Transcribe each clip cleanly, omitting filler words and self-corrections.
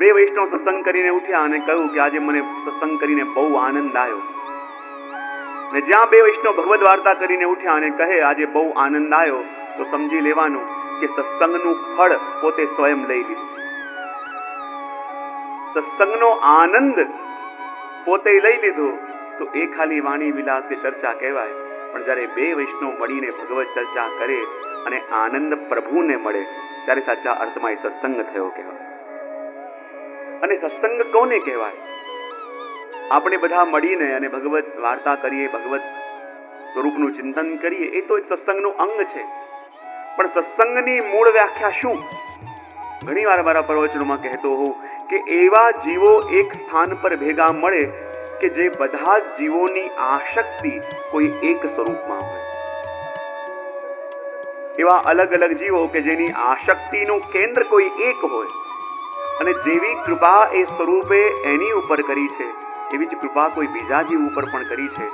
બે વૈષ્ણવ સત્સંગ કરીને ઉઠ્યા અને કહ્યું કે આજે મને સત્સંગ કરીને બહુ આનંદ આવ્યો. ને જ્યાં બે વૈષ્ણવ ભગવદ વાર્તા કરીને ઉઠ્યા અને કહે આજે બહુ આનંદ આવ્યો, તો સમજી લેવાનું કે સત્સંગનું ફળ પોતે સ્વયં લઈ લીધું. સત્સંગનો આનંદ પોતે લઈ લીધો તો એ ખાલી વાણી વિલાસ કે ચર્ચા કહેવાય. પણ જ્યારે બે વૈષ્ણવ મળીને ભગવત ચર્ચા કરે અને આનંદ પ્રભુને મળે ત્યારે સાચા અર્થમાં એ સત્સંગ થયો કહેવાય. અને સત્સંગ કોને કહેવાય? આપણે બધા મળીને અને ભગવત વાર્તા કરીએ, ભગવત સ્વરૂપનું ચિંતન કરીએ, એ તો એક સત્સંગનું અંગ છે. પણ સત્સંગની મૂળ વ્યાખ્યા શું? ઘણી વાર મારા પ્રવચનોમાં કહેતો હોઉં કે એવા જીવો એક સ્થાન પર ભેગા મળે કે જે બધા જ જીવોની આસક્તિ કોઈ એક સ્વરૂપમાં હોય. એવા અલગ અલગ જીવો કે જેની આસક્તિનું કેન્દ્ર કોઈ એક હોય, અને જેવી કૃપા એ સ્વરૂપે એની ઉપર કરી છે એવી જ કૃપા કોઈ બીજા જીવ ઉપર પણ કરી છે.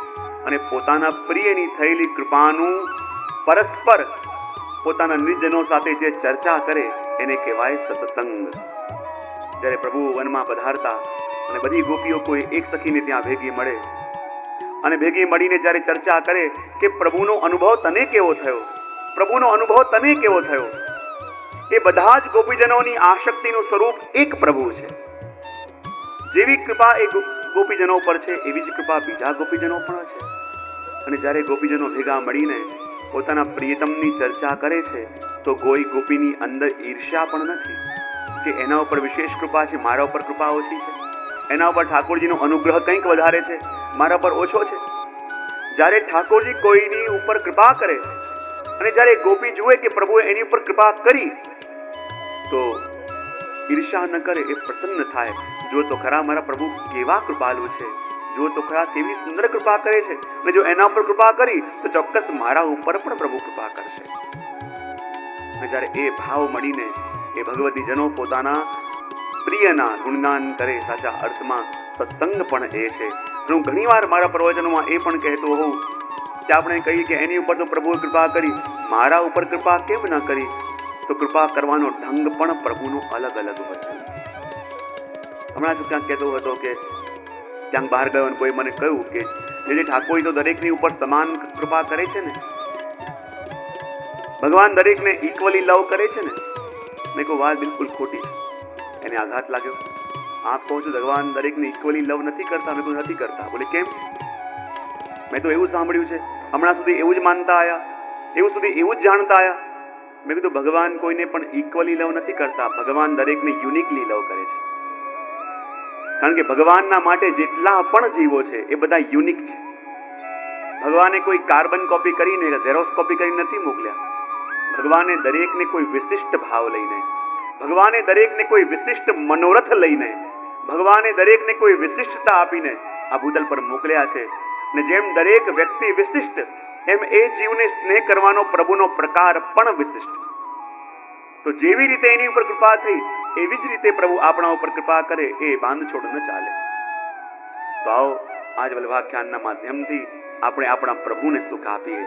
અને પોતાના પ્રિયની થયેલી કૃપાનું પરસ્પર પોતાના નિજજનો સાથે જે ચર્ચા કરે એને કહેવાય સત્સંગ. જ્યારે પ્રભુ વનમાં પધારતા અને બધી ગોપીઓ કોઈ એક સખીને ત્યાં ભેગી મળે અને ભેગી મળીને જ્યારે ચર્ચા કરે કે પ્રભુનો અનુભવ તને કેવો થયો, પ્રભુનો અનુભવ તને કેવો થયો, એ બધા જ ગોપીજનોની આસક્તિનું સ્વરૂપ એક પ્રભુ છે. જેવી કૃપા એ ગોપીજનો પર છે એવી જ કૃપા બીજા ગોપીજનો પણ છે. અને જ્યારે ગોપીજનો ભેગા મળીને પોતાના પ્રિયતમની ચર્ચા કરે છે તો કોઈ ગોપીની અંદર ઈર્ષ્યા પણ નથી કે એના ઉપર વિશેષ કૃપા છે, મારા ઉપર કૃપા ઓછી છે, એના ઉપર ઠાકોરજીનો અનુગ્રહ કંઈક વધારે છે, મારા પર ઓછો છે. જ્યારે ઠાકોરજી કોઈની ઉપર કૃપા કરે અને જ્યારે ગોપી જુએ કે પ્રભુએ એની ઉપર કૃપા કરી તો ઈર્ષ્યા ન કરે, એ પ્રસન્ન થાય. જો તો ખરા મારા પ્રભુ કેવા કૃપાલુ છે, જો તો ખરા કેવી સુંદર કૃપા કરે છે, અને જો એના ઉપર કૃપા કરી તો ચોક્કસ મારા ઉપર પણ પ્રભુ કૃપા કરશે. અને જ્યારે એ ભાવ મળીને એ ભગવતી જનો પોતાના પ્રિયના ગુણગાન કરે, સાચા અર્થમાં સત્સંગ પણ એ છે. હું ઘણી વાર મારા પ્રવચનોમાં એ પણ કહેતો હોઉં કે આપણે કહીએ કે એની ઉપર તો પ્રભુએ કૃપા કરી, મારા ઉપર કૃપા કેમ ન કરી? તો કૃપા કરવાનો ઢંગ પણ પ્રભુનો અલગ અલગ હોય. હમણાં જ ક્યાંક કહેતો હતો કે ક્યાંક બહાર ગયો અને કોઈ મને કહ્યું કે જે ઠાકોરજી તો દરેકની ઉપર સમાન કૃપા કરે છે ને, ભગવાન દરેકને ઇક્વલી લવ કરે છે ને. મેં કહું વાત બિલકુલ ખોટી છે. એને આઘાત લાગ્યો. આપ કહો છો ભગવાન દરેકને ઇક્વલી લવ નથી કરતા? મેં કહું નથી કરતા. બોલે કેમ? મેં તો એવું સાંભળ્યું છે, હમણાં સુધી એવું જ માનતા આવ્યા, એવું જ જાણતા આવ્યા. મેં કીધું ભગવાન કોઈને પણ ઇક્વલી લવ નથી કરતા, ભગવાન દરેકને યુનિકલી લવ કરે છે. કારણ કે ભગવાનના માટે જેટલા પણ જીવો છે એ બધા યુનિક છે. ભગવાને કોઈ કાર્બન કોપી કરીને ઝેરોક્સ કોપી કરીને નથી મોકલ્યા. ભગવાને દરેકને કોઈ વિશિષ્ટ ભાવ લઈને, ભગવાને દરેકને કોઈ વિશિષ્ટ મનોરથ લઈને, ભગવાને દરેકને કોઈ વિશિષ્ટતા આપીને આ ભૂતલ પર મોકલ્યા છે. ને જેમ દરેક વ્યક્તિ વિશિષ્ટ, એમ એ જીવને સ્નેહ કરવાનો પ્રભુનો પ્રકાર પણ વિશિષ્ટ. તો જેવી રીતે એની ઉપર કૃપા થઈ એવી જ રીતે પ્રભુ આપણા ઉપર કૃપા કરે, એ બાંધછોડ ન ચાલે. તો આવો આજ વલ્લભાખ્યાનના માધ્યમથી આપણે આપણા પ્રભુને સુખ આપીએ.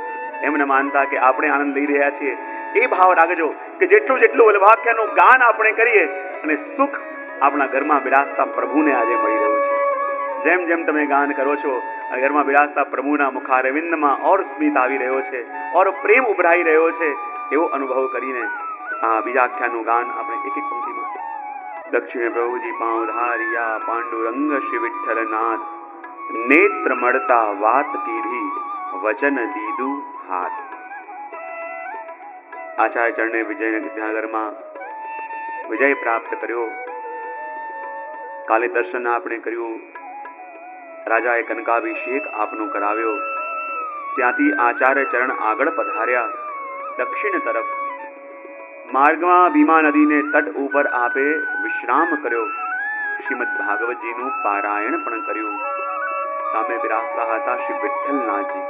એમ ન માનતા કે આપણે આનંદ લઈ રહ્યા છીએ. એ ભાવ રાખજો કે જેટલું વલ્લભાખ્યાનનું ગાન આપણે કરીએ અને સુખ આપણા ઘરમાં બિરાજતા પ્રભુને આજે મળી રહ્યું છે. જેમ જેમ તમે ગાન કરો છો અને ઘરમાં બિરાજતા પ્રભુના મુખારવિંદમાં ઓર સ્મિત આવી રહ્યો છે, ઓર પ્રેમ ઉભરાઈ રહ્યો છે, એવો અનુભવ કરીને આ બીજા આખ્યાનનું ગાન આપણે એક એક પંક્તિમાં. દક્ષિણે પ્રભુજી પાઉં ધારિયા, પાંડુરંગ શ્રી વિઠ્ઠલનાથ, નેત્ર મળતા વાત કીધી, વચન દીધું હાથ. આચાર્ય ચરણે વિજયનગરમાં વિજય પ્રાપ્ત કર્યો. કાલે દર્શન આપણે કર્યું, રાજાએ કનકાભિષેક આપનો કરાવ્યો. ત્યાંથી આચાર્ય ચરણ આગળ પધાર્યા દક્ષિણ તરફ. માર્ગમાં ભીમા નદીને તટ ઉપર આપે વિશ્રામ કર્યો. શ્રીમદ ભાગવતજીનું પારાયણ પણ કર્યું. સામે બિરાજતા હતા શ્રી વિઠ્ઠલનાથજી.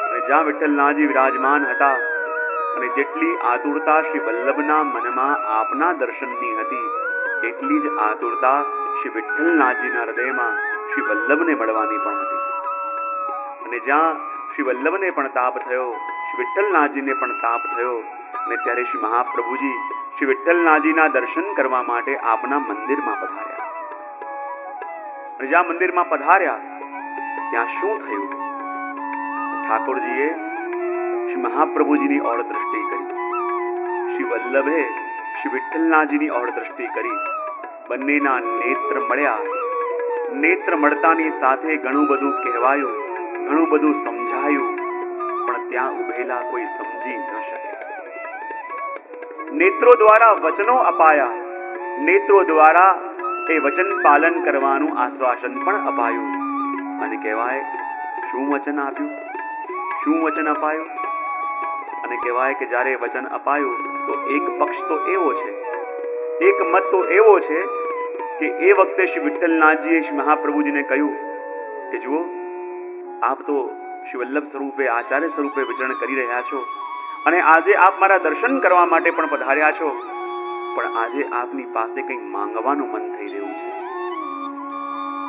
અને જ્યાં વિઠ્ઠલનાથજી વિરાજમાન હતા અને જેટલી આતુરતા શ્રી વલ્લભના મનમાં આપના દર્શનની હતી, એટલી જ આતુરતા શ્રી વિઠ્ઠલનાથજીના હૃદયમાં શ્રી વલ્લભને મળવાની પણ હતી. અને જ્યાં શ્રી વલ્લભને પણ તાપ થયો, શ્રી વિઠ્ઠલનાથજીને પણ તાપ થયો, અને ત્યારે શ્રી મહાપ્રભુજી શ્રી વિઠ્ઠલનાથજીના દર્શન કરવા માટે આપના મંદિરમાં પધાર્યા. અને જ્યાં મંદિરમાં પધાર્યા ત્યાં શું થયું? ઠાકોરજીએ શ્રી મહાપ્રભુજીની ઓર દ્રષ્ટિ કરી, શ્રી વલ્લભે શ્રી વિઠ્ઠલનાથજીની ઓર દ્રષ્ટિ કરી. બંનેના નેત્ર મળ્યા. નેત્ર મળતાની સાથે ઘણું બધું કહેવાયું, ઘણું બધું સમજાયું, પણ ત્યાં ઉભેલા કોઈ સમજી ન શકે. નેત્રો દ્વારા વચનો અપાયા, નેત્રો દ્વારા એ વચન પાલન કરવાનું આશ્વાસન પણ અપાયું. અને કહેવાય શું વચન આપ્યું, શું વચન અપાયું? અને કહેવાય કે જ્યારે વચન અપાયું તો એક પક્ષ તો એવો છે, એક મત તો એવો છે કે એ વખતે શ્રી વિઠ્ઠલનાથજીએ શ્રી મહાપ્રભુજીને કહ્યું કે જુઓ, આપ તો શ્રી વલ્લભ સ્વરૂપે આચાર્ય સ્વરૂપે વિચરણ કરી રહ્યા છો અને આજે આપ મારા દર્શન કરવા માટે પણ પધાર્યા છો, પણ આજે આપની પાસે કંઈક માંગવાનું મન થઈ રહ્યું છે.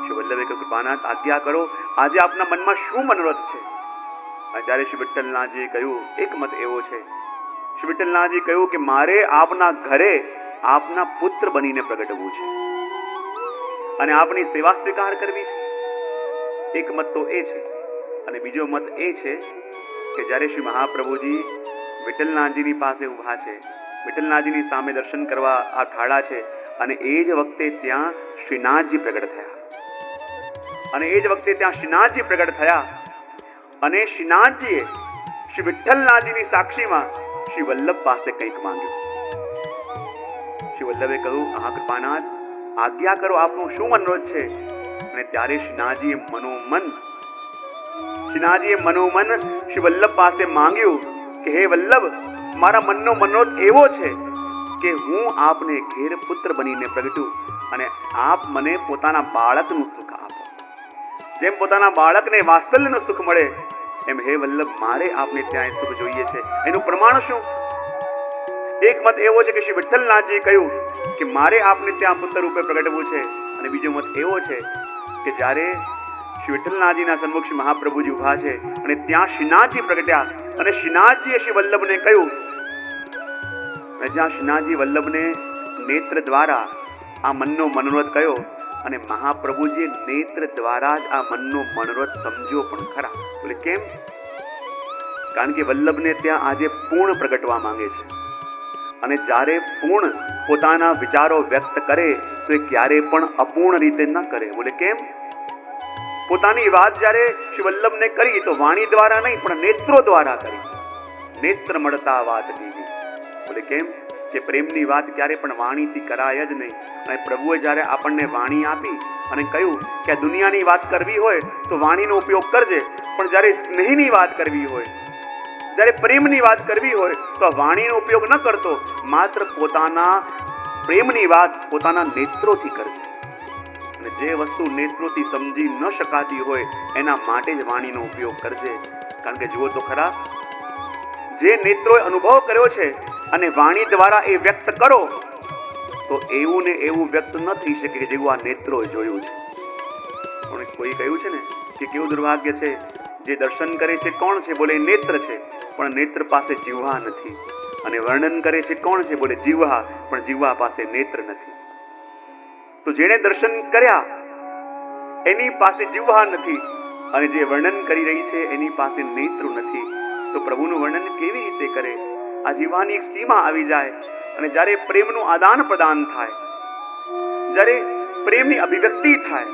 શ્રી વલ્લભે કહ્યું, કૃપાનાથ આજ્ઞા કરો, આજે આપના મનમાં શું મનોરથ છે? ત્યારે શ્રી વિઠ્ઠલનાથજીએ કહ્યું, એક મત એવો છે. શ્રી વિઠ્ઠલનાથજી કહ્યું કે મારે આપના ઘરે આપના પુત્ર બનીને પ્રગટવું છે અને આપની સેવા સ્વીકાર કરવી છે. એક મત તો એ છે. અને બીજો મત એ છે કે જ્યારે શ્રી મહાપ્રભુજી વિઠ્ઠલનાથજીની પાસે ઊભા છે, વિઠ્ઠલનાથજીની સામે દર્શન કરવા આ ખાડા છે, અને એ જ વખતે ત્યાં શ્રીનાથજી પ્રગટ થયા. અને એ જ વખતે ત્યાં શ્રીનાથજી પ્રગટ થયા અને શ્રીનાથજીએ શ્રી વિઠ્ઠલનાથજીની સાક્ષીમાં શ્રી વલ્લભ પાસે કંઈક માંગ્યું. શ્રી વલ્લભે કહ્યું, હા કૃપાનાથ આજ્ઞા કરો, આપનું શું મનોરથ છે? અને ત્યારે શ્રીનાથજીએ મનોમન શ્રી વલ્લભ પાસે માંગ્યું કે હે વલ્લભ, મારા મનનો મનોરથ એવો છે કે હું આપને ઘેર પુત્ર બનીને પ્રગટું અને આપ મને પોતાના બાળકનું સુખ આપો. જેમ પોતાના બાળકને વાત્સલ્યનું સુખ મળે એમ હે વલ્લભ મારે આપને ત્યાં સુખ જોઈએ છે. એનું પ્રમાણ શું? એક મત એવો છે કે શ્રી વિઠ્ઠલનાથજીએ કહ્યું કે મારે આપને ત્યાં પુત્ર રૂપે પ્રગટવું છે, અને બીજો મત એવો છે કે જ્યારે શ્રી વિઠ્ઠલનાથજીના સન્મુખ શ્રી મહાપ્રભુજી ઉભા છે અને ત્યાં શ્રીનાથજી પ્રગટ્યા અને શ્રીનાથજીએ શ્રી વલ્લભને કહ્યું, અને જ્યાં શ્રીનાથજી વલ્લભને નેત્ર દ્વારા આ મનનો મનોરથ કહ્યો અને મહાપ્રભુજીએ નેત્ર દ્વારા જ આ મનનો મનોરથ સમજ્યો પણ ખરા. બોલે કેમ? કારણ કે વલ્લભને ત્યાં આજે પૂર્ણ પ્રગટવા માંગે છે, અને જ્યારે પૂર્ણ પોતાના વિચારો વ્યક્ત કરે તો એ ક્યારે પણ અપૂર્ણ રીતે ન કરે. બોલે કેમ? પોતાની વાત જ્યારે શ્રી વલ્લભને કરી તો વાણી દ્વારા નહીં પણ નેત્રો દ્વારા કરી. નેત્ર મળતા વાત દીધી. બોલે કેમ? કે પ્રેમની વાત ક્યારે પણ વાણીથી કરાય જ નહીં. અને પ્રભુએ જ્યારે આપણને વાણી આપી અને કહ્યું કે આ દુનિયાની વાત કરવી હોય તો વાણીનો ઉપયોગ કરજે, પણ જ્યારે સ્નેહની વાત કરવી હોય, જ્યારે પ્રેમની વાત કરવી હોય તો વાણીનો ઉપયોગ ન કરતો, માત્ર પોતાના પ્રેમની વાત પોતાના નેત્રોથી કરજે. અને જે વસ્તુ નેત્રોથી સમજી ન શકાતી હોય એના માટે જ વાણીનો ઉપયોગ કરજે. કારણ કે જુઓ તો ખરા, જે નેત્રોએ અનુભવ કર્યો છે અને વાણી દ્વારા એ વ્યક્ત કરો તો એવું ને એવું વ્યક્ત ન થઈ શકે કે જેવું આ નેત્રોએ જોયું છે. પણ કોઈ કહ્યું છે ને કે કેવું દુર્ભાગ્ય છે, જે દર્શન કરે છે કોણ છે? બોલે નેત્ર છે, પણ નેત્ર પાસે જીવહા નથી. અને વર્ણન કરે છે કોણ છે? બોલે જીવહા, પણ જીવહા પાસે નેત્ર નથી. તો જેણે દર્શન કર્યા એની પાસે જીવહા નથી, અને જે વર્ણન કરી રહી છે એની પાસે નેત્ર નથી. તો પ્રભુનું વર્ણન કેવી રીતે કરે? આ જીવવાની એક સીમા આવી જાય, અને જ્યારે પ્રેમનું આદાન પ્રદાન થાય, જ્યારે પ્રેમની અભિવ્યક્તિ થાય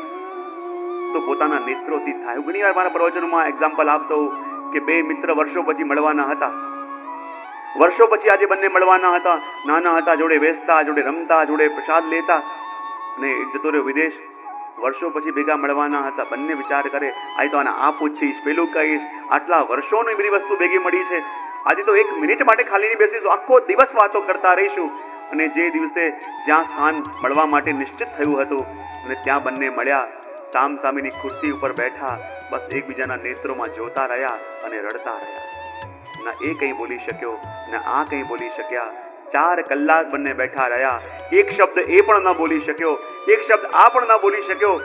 તો પોતાના નેત્રોથી થાય. હું ઘણી વાર મારા પ્રવચનોમાં એક્ઝામ્પલ આપતો કે બે મિત્ર વર્ષો પછી મળવાના હતા. વર્ષો પછી આજે બંને મળવાના હતા. નાના હતા, જોડે બેસતા, જોડે રમતા, જોડે પ્રસાદ લેતા, અને એક જતો રહ્યો વિદેશ. વર્ષો પછી ભેગા મળવાના હતા. બંને વિચાર કરે, આજે તો આને આ પૂછીશ, પેલું કહીશ, આટલા વર્ષોની બધી વસ્તુ ભેગી મળી છે, આજે તો એક મિનિટ માટે ખાલી નહીં બેસીશું, આખો દિવસ વાતો કરતા રહીશું. અને જે દિવસે જ્યાં સ્થાન મળવા માટે નિશ્ચિત થયું હતું અને ત્યાં બંને મળ્યા, સામ સામેની ખુરશી ઉપર બેઠા, બસ એકબીજાના નેત્રોમાં જોતા રહ્યા અને રડતા રહ્યા. ના એ કંઈ બોલી શક્યો, ના આ કંઈ બોલી શક્યા. 4 કલાક બંને બેઠા રહ્યા. એક શબ્દ એ પણ ન બોલી શક્યો, એક શબ્દ આ પણ ન બોલી શક્યો.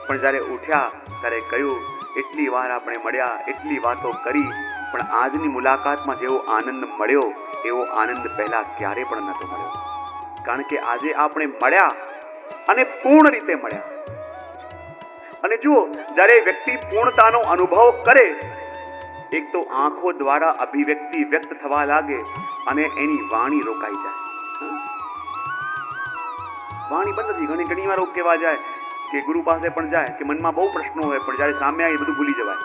પણ જ્યારે ઉઠ્યા ત્યારે કહ્યું, એટલી વાર આપણે મળ્યા, એટલી વાતો કરી, પણ આજની મુલાકાતમાં જેવો આનંદ મળ્યો એવો આનંદ પહેલા ક્યારે પણ નહોતો મળ્યો. કારણ કે આજે આપણે મળ્યા અને પૂર્ણ રીતે મળ્યા. અને જુઓ, જ્યારે વ્યક્તિ પૂર્ણતાનો અનુભવ કરે, એક તો આંખો દ્વારા અભિવ્યક્તિ વ્યક્ત થવા લાગે અને એની વાણી રોકાઈ જાય. વાણી બંધ થઈ. ઘણી વાર કહેવા જાય કે ગુરુ પાસે પણ જાય કે મનમાં બહુ પ્રશ્નો હોય, પણ જ્યારે સામે આવે બધું ભૂલી જવાય.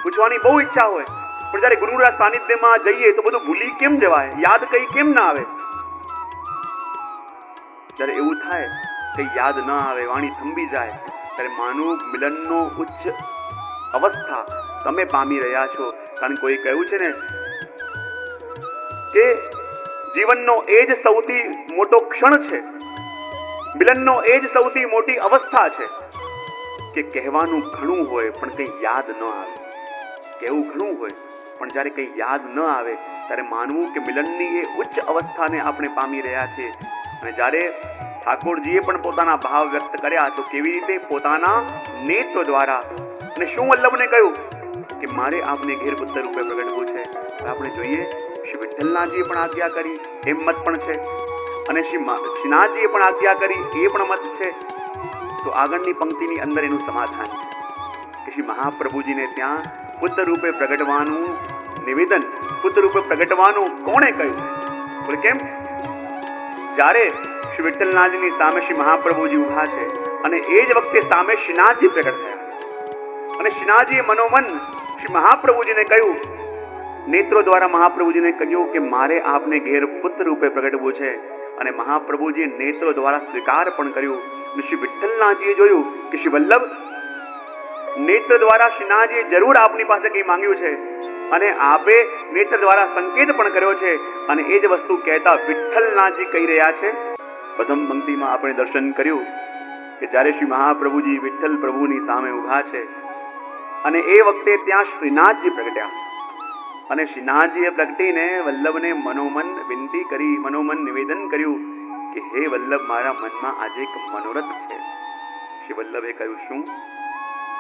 પૂછવાની બહુ ઈચ્છા હોય, પણ જ્યારે ગુરુના સાનિધ્યમાં જઈએ તો બધું ભૂલી કેમ જવાય? યાદ કઈ કેમ ના આવે? જ્યારે એવું થાય કે યાદ ન આવે, વાણી થંભી જાય, ત્યારે માનવ મિલનનો ઉચ્ચ અવસ્થા તમે પામી રહ્યા છો. કારણ કોઈ કહ્યું છે ને કે જીવનનો એ જ સૌથી મોટો ક્ષણ છે, મિલનનો એ જ સૌથી મોટી અવસ્થા છે કે કહેવાનું ઘણું હોય પણ કંઈ યાદ ન આવે. કહેવું ઘણું હોય પણ જ્યારે કંઈ યાદ ન આવે ત્યારે માનવું કે મિલનની એ ઉચ્ચ અવસ્થાને આપણે પામી રહ્યા છીએ. અને જ્યારે ઠાકોરજીએ પણ પોતાના ભાવ વ્યક્ત કર્યા તો કેવી રીતે? પોતાના નેત્ર દ્વારા. અને શું વલ્લભને કહ્યું કે મારે આપને ઘેર પુત્ર રૂપે પ્રગટવું છે. આપણે જોઈએ શ્રી વિઠ્ઠલનાથજીએ પણ આજ્ઞા કરી, એમ મત પણ છે, અને શ્રીનાથજીએ પણ આજ્ઞા કરી, એ પણ મત છે. તો આગળની પંક્તિની અંદર એનું સમાધાન છે કે શ્રી મહાપ્રભુજીને ત્યાં પુત્ર રૂપે પ્રગટવાનું નિવેદન, પુત્ર રૂપે પ્રગટવાનું કોણે કહ્યું? બોલે કેમ? જ્યારે શ્રી વિઠ્ઠલનાથજીની સામે શ્રી મહાપ્રભુજી ઉભા છે અને એ જ વખતે સામે શ્રીનાથજી પ્રગટ થયા અને શ્રીનાથજીએ મનોમન શ્રી મહાપ્રભુજીને કહ્યું, નેત્રો દ્વારા મહાપ્રભુજીને કહ્યું કે મારે આપને ઘેર પુત્ર રૂપે પ્રગટવું છે. અને મહાપ્રભુજીએ નેત્રો દ્વારા સ્વીકાર પણ કર્યું. અને શ્રી વિઠ્ઠલનાથજીએ જોયું કે શ્રી વલ્લભ નેત્ર દ્વારા શ્રીનાથજીએ જરૂર આપની પાસે કંઈ માંગ્યું છે અને આપે નેત્ર દ્વારા સંકેત પણ કર્યો છે. અને એ જ વસ્તુ કહેતા વિઠ્ઠલનાથજી કહી રહ્યા છે. પ્રથમ પંક્તિમાં આપણે દર્શન કર્યું કે જ્યારે શ્રી મહાપ્રભુજી વિઠ્ઠલ પ્રભુની સામે ઊભા છે અને એ વખતે ત્યાં શ્રીનાથજી પ્રગટ્યા અને શ્રીનાથજીએ પ્રગટીને વલ્લભને મનોમન વિનંતી કરી, મનોમન નિવેદન કર્યું કે હે વલ્લભ, મારા મનમાં આજે એક મનોરથ છે. શ્રી વલ્લભે કહ્યું શું?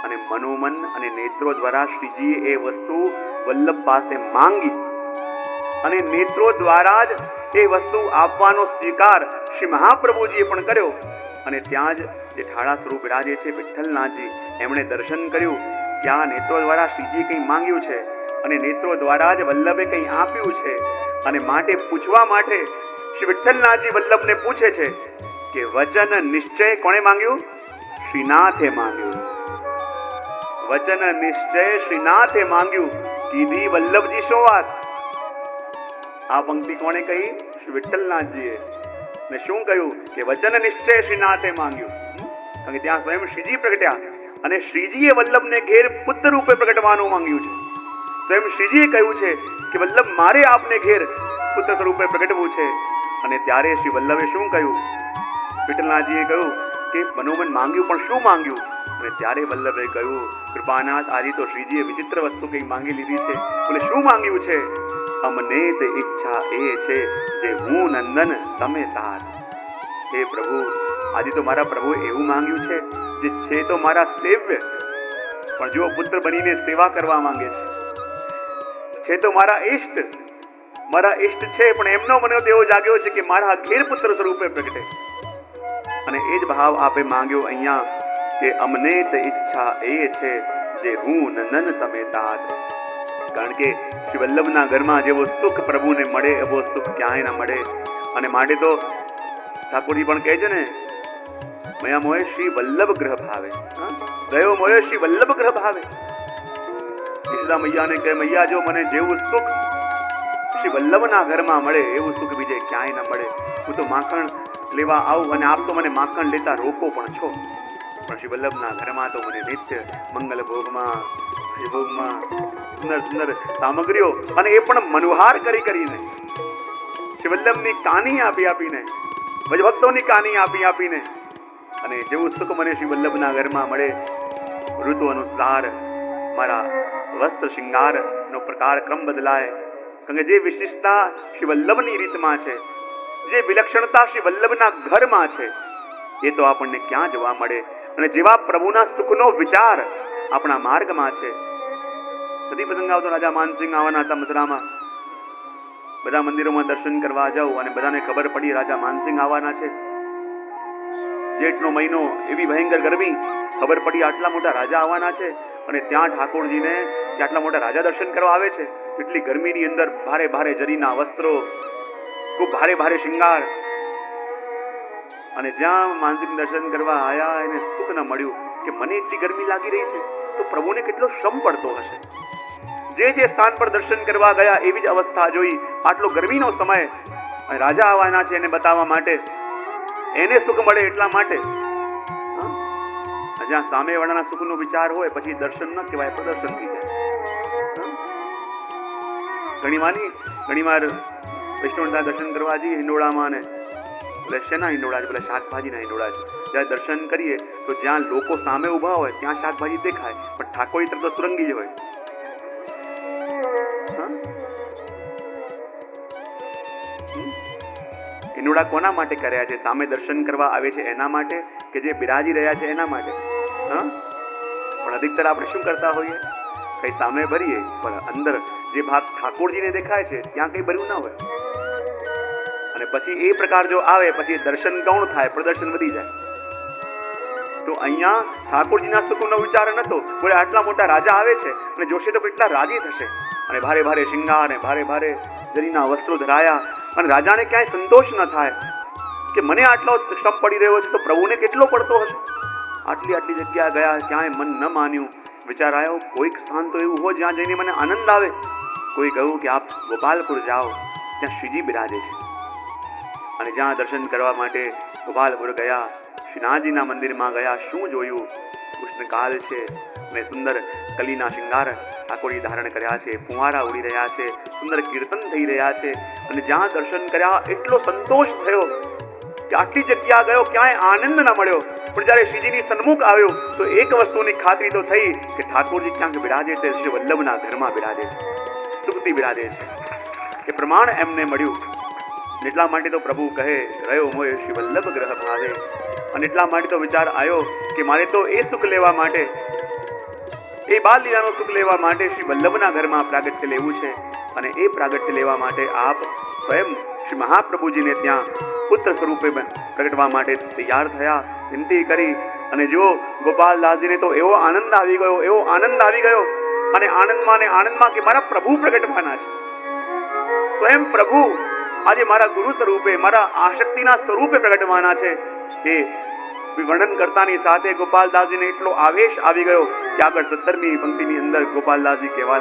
અને મનોમન અને નેત્રો દ્વારા શ્રીજીએ એ વસ્તુ વલ્લભ પાસે માંગી અને નેત્રો દ્વારા જ એ વસ્તુ આપવાનો સ્વીકાર શ્રી મહાપ્રભુજીએ પણ કર્યો. અને ત્યાં જ જે ઠાળા સ્વરૂપ બિરાજે છે વિઠ્ઠલનાથજી, એમણે દર્શન કર્યું કે આ નેત્રો દ્વારા શ્રીજીએ કંઈ માંગ્યું છે અને નેત્રો દ્વારા જ વલ્લભે કંઈ આપ્યું છે. અને માટે પૂછવા માટે શ્રી વિઠ્ઠલનાથજી વલ્લભને પૂછે છે કે વચન નિશ્ચય કોણે માંગ્યું? શ્રીનાથે માંગ્યું. વચન નિશ્ચય શ્રીનાથે માંગ્યું. કીધી વલ્લભજી શું વાત? આ પંક્તિ કોણે કહી? શ્રી વિઠ્ઠલનાથજીએ. ને શું કહ્યું કે વચન નિશ્ચય શ્રીનાથે માંગ્યું? કારણ કે ત્યાં સ્વયં શ્રીજી પ્રગટ્યા અને શ્રીજીએ વલ્લભને ઘેર પુત્ર રૂપે પ્રગટવાનું માંગ્યું છે. સ્વયં શ્રીજીએ કહ્યું છે કે વલ્લભ મારે આપને ઘેર પુત્ર સ્વરૂપે પ્રગટવું છે. અને ત્યારે શ્રી વલ્લભે શું કહ્યું? વિઠ્ઠલનાથજીએ કહ્યું કે મનોમન માંગ્યું, પણ શું માંગ્યું? અને ત્યારે વલ્લભે કહ્યું, કૃપાનાથ, આજે તો શ્રીજીએ વિચિત્ર વસ્તુ કંઈ માંગી લીધી છે. બોલે શું માંગ્યું છે? અમને તે ઈચ્છા એ છે જે હું નંદન તમે તાત. હે પ્રભુ, આજે તો મારા પ્રભુ એવું માંગ્યું છે જે છે તો મારા સેવ્ય, પણ જો પુત્ર બનીને સેવા કરવા માંગે છે તો મારા ઇષ્ટ છે, પણ એમનો મને એવો જાગ્યો છે કે મારા ઘેર પુત્ર સ્વરૂપે પ્રગટે. અને એ જ ભાવ આપે માંગ્યો અહીંયા કે અમને તે ઈચ્છા એ છે જે હું નંદન તમે તાત. કારણ કે શ્રી વલ્લભના ઘરમાં જેવો સુખ પ્રભુને મળે એવો સુખ ક્યાંય ના મળે. અને માટે તો ઠાકોરજી પણ કહે છે ને, મયા મોહે શ્રી વલ્લભ ગ્રહ ભાવે. ગયો મોહે શ્રી વલ્લભ ગ્રહ ભાવે. યશોદા મૈયાને કહે, મૈયા જો મને જેવું સુખ શ્રી વલ્લભના ઘરમાં મળે એવું સુખ બીજે ક્યાંય ના મળે. હું તો માખણ લેવા આવું અને આપ તો મને માખણ લેતા રોકો પણ છો, પણ શ્રી વલ્લભના ઘરમાં તો મને નિત્ય મંગલ ભોગમાં સુંદર સુંદર સામગ્રીઓ, અને એ પણ મનોહાર કરીને શ્રી વલ્લભની કાની આપીને, ભજભક્તોની કાની આપીને, અને જેવું સુખ મને શ્રી વલ્લભના ઘરમાં મળે, ઋતુ અનુસાર મારા વસ્ત્ર શિંગારનો પ્રકાર ક્રમ બદલાય. કારણ કે જે વિશિષ્ટતા શ્રી વલ્લભની રીતમાં છે, જે વિલક્ષણતા શ્રી વલ્લભના ઘરમાં છે, એ તો આપણને ક્યાં જોવા મળે. અને જેવા પ્રભુના સુખનો વિચાર આપણા માર્ગમાં છે. સતી પ્રસંગ આવતો રાજા માનસિંહ આવવાના હતા મથુરામાં. બધા મંદિરોમાં દર્શન કરવા જાઉં અને બધાને ખબર પડી રાજા માનસિંહ આવવાના છે. જેઠનો મહિનો, એવી ભયંકર ગરમી, ખબર પડી આટલા મોટા રાજા આવવાના છે અને ત્યાં ઠાકોરજીને કે આટલા મોટા રાજા દર્શન કરવા આવે છે. એટલી ગરમીની અંદર ભારે ભારે જરીના વસ્ત્રો, ખૂબ ભારે ભારે શિંગાર, અને જ્યાં માનસિંહ દર્શન કરવા આયા એને સુખ ન મળ્યું કે મને એટલી ગરમી લાગી રહી છે તો પ્રભુને કેટલો શ્રમ પડતો હશે. જે સ્થાન પર દર્શન કરવા ગયા એવી જ અવસ્થા જોઈ. આટલો ગરમીનો સમય, રાજા આવવાના છે એને બતાવવા માટે, એને સુખ મળે એટલા માટે. જ્યાં સામે વાળાના સુખનો વિચાર હોય પછી દર્શન ન કહેવાય, પ્રદર્શન થઈ જાય. ઘણી વાર વૈષ્ણવના દર્શન કરવા જઈએ હિંડોળામાં, ને એટલે શેના હિંડોળા છે? પેલા શાકભાજીના હિંડોળા છે. જ્યારે દર્શન કરીએ તો જ્યાં લોકો સામે ઉભા હોય ત્યાં શાકભાજી દેખાય, પણ ઠાકોર તરફ તો સુરંગી જ હોય. હિંડોળા કોના માટે કર્યા છે? સામે દર્શન કરવા આવે છે એના માટે, કે જે બિરાજી રહ્યા છે એના માટે? પણ અધિકતર આપણે શું કરતા હોઈએ? કઈ સામે ભરીએ પણ અંદર જે ભાગ ઠાકોરજીને દેખાય છે ત્યાં કઈ ભર્યું ના હોય. અને પછી એ પ્રકાર જો આવે પછી દર્શન ગૌણ થાય, પ્રદર્શન વધી જાય. તો અહીંયા ઠાકોરજીના સુખનો વિચાર નતો. બોલે આટલા મોટા રાજા આવે છે અને જોશે તો કેટલા રાજી થશે. અને ભારે ભારે શિંગાર અને ભારે ભારે જરીના વસ્ત્રો ધરાયા, અને રાજાને ક્યાંય સંતોષ ન થાય કે મને આટલો શ્રમ પડી રહ્યો છે તો પ્રભુને કેટલો પડતો હશે. આટલી જગ્યા ગયા, ક્યાંય મન ન માન્યું. વિચાર આવ્યો કોઈક સ્થાન તો એવું હોય જ્યાં જઈને મને આનંદ આવે. કોઈ કહ્યું કે આપ ગોપાલપુર જાઓ, ત્યાં શ્રીજી બિરાજે છે. અને જ્યાં દર્શન કરવા માટે ગોપાલપુર ગયા, શ્રીનાથજીના મંદિરમાં ગયા, શું જોયું? કૃષ્ણકાલ છે અને સુંદર કલીના શિંગાર ઠાકોરજી ધારણ કર્યા છે, ફુવારા ઉડી રહ્યા છે, સુંદર કીર્તન થઈ રહ્યા છે. અને જ્યાં દર્શન કર્યા એટલો સંતોષ થયો કે આટલી જગ્યા ગયો, ક્યાંય આનંદ ન મળ્યો. પણ જ્યારે શ્રીજીની સન્મુખ આવ્યો તો એક વસ્તુની ખાતરી તો થઈ કે ઠાકોરજી ક્યાંક બિરાજે છે, શ્રી વલ્લભના ઘરમાં બિરાજે છે, સુખથી બિરાજે છે. એ પ્રમાણ એમને મળ્યું. એટલા માટે તો પ્રભુ કહે રહ્યો મોય શ્રી વલ્લભ ગ્રહ ભાવે. અને એટલા માટે તો વિચાર આવ્યો કે મારે તો એ સુખ લેવા માટે, એ બાલ લીલાનું સુખ લેવા માટે શ્રી વલ્લભના ઘરમાં પ્રાગટ્ય લેવું છે. અને એ પ્રાગટ્ય લેવા માટે આપ સ્વયં શ્રી મહાપ્રભુજીને ત્યાં પુત્ર સ્વરૂપે પ્રગટવા માટે તૈયાર થયા, વિનંતી કરી. અને જો ગોપાલદાસજીને તો એવો આનંદ આવી ગયો, અને આનંદમાં કે મારા પ્રભુ પ્રગટવાના છે. સ્વયં પ્રભુ આજે મારા ગુરુ સ્વરૂપે, મારા આશક્તિના સ્વરૂપે પ્રગટવાના છે. એ વર્ણન કરતાની સાથે ગોપાલદાસજીને એટલો આવેશ આવી ગયો કે આગળ 17મી પંક્તિની અંદર ગોપાલદાસજી કહેવા